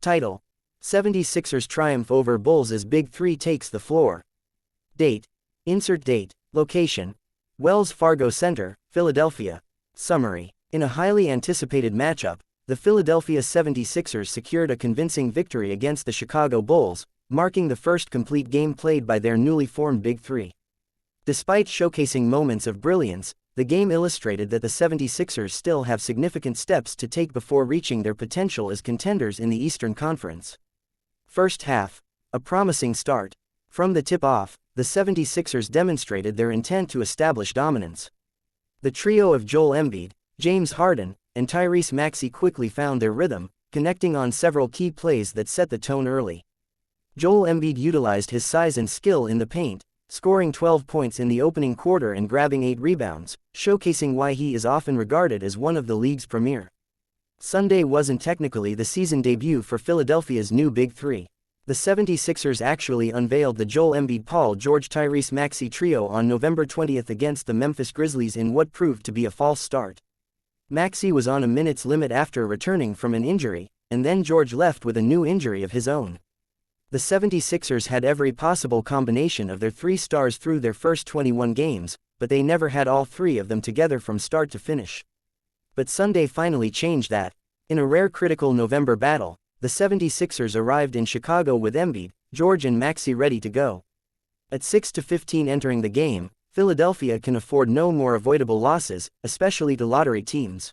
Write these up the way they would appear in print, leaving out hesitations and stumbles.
Title: 76ers triumph over Bulls as Big Three takes the floor. Date: Insert date. Location: Wells Fargo Center, Philadelphia. Summary: in a highly anticipated matchup, the Philadelphia 76ers secured a convincing victory against the Chicago Bulls, marking the first complete game played by their newly formed Big Three. Despite showcasing moments of brilliance, the game illustrated that the 76ers still have significant steps to take before reaching their potential as contenders in the Eastern Conference. First half: a promising start. From the tip-off, the 76ers demonstrated their intent to establish dominance. The trio of Joel Embiid, James Harden, and Tyrese Maxey quickly found their rhythm, connecting on several key plays that set the tone early. Joel Embiid utilized his size and skill in the paint, scoring 12 points in the opening quarter and grabbing 8 rebounds, showcasing why he is often regarded as one of the league's premier. Sunday wasn't technically the season debut for Philadelphia's new Big Three. The 76ers actually unveiled the Joel Embiid, Paul George, Tyrese Maxey trio on November 20 against the Memphis Grizzlies in what proved to be a false start. Maxey was on a minutes limit after returning from an injury, and then George left with a new injury of his own. The 76ers had every possible combination of their three stars through their first 21 games, but they never had all three of them together from start to finish. But Sunday finally changed that. In a rare critical November battle, the 76ers arrived in Chicago with Embiid, George and Maxey ready to go. At 6-15 entering the game, Philadelphia can afford no more avoidable losses, especially to lottery teams.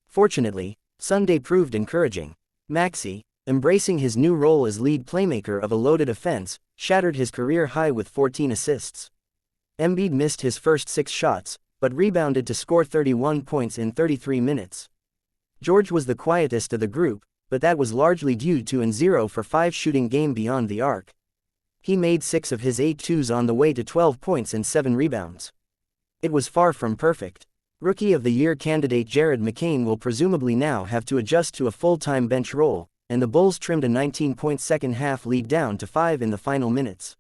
Fortunately, Sunday proved encouraging. Maxey, embracing his new role as lead playmaker of a loaded offense, shattered his career high with 14 assists. Embiid missed his first 6 shots, but rebounded to score 31 points in 33 minutes. George was the quietest of the group, but that was largely due to an 0-for-5 shooting game beyond the arc. He made 6 of his 8 twos on the way to 12 points and 7 rebounds. It was far from perfect. Rookie of the Year candidate Jared McCain will presumably now have to adjust to a full-time bench role, and the Bulls trimmed a 19-point second-half lead down to 5 in the final minutes.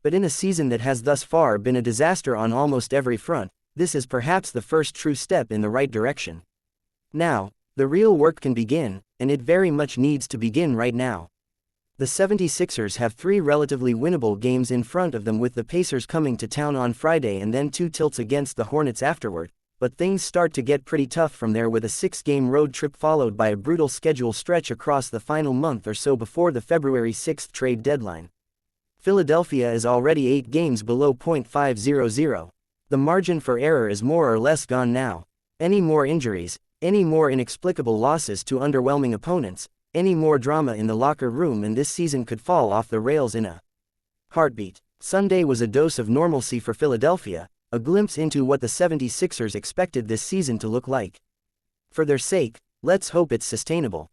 But in a season that has thus far been a disaster on almost every front, this is perhaps the first true step in the right direction. Now, the real work can begin, and it very much needs to begin right now. The 76ers have 3 relatively winnable games in front of them, with the Pacers coming to town on Friday and then 2 tilts against the Hornets afterward, but things start to get pretty tough from there, with a 6-game road trip followed by a brutal schedule stretch across the final month or so before the February 6 trade deadline. Philadelphia is already 8 games below .500. The margin for error is more or less gone now. Any more injuries, any more inexplicable losses to underwhelming opponents, any more drama in the locker room, and this season could fall off the rails in a heartbeat. Sunday was a dose of normalcy for Philadelphia, a glimpse into what the 76ers expected this season to look like. For their sake, let's hope it's sustainable.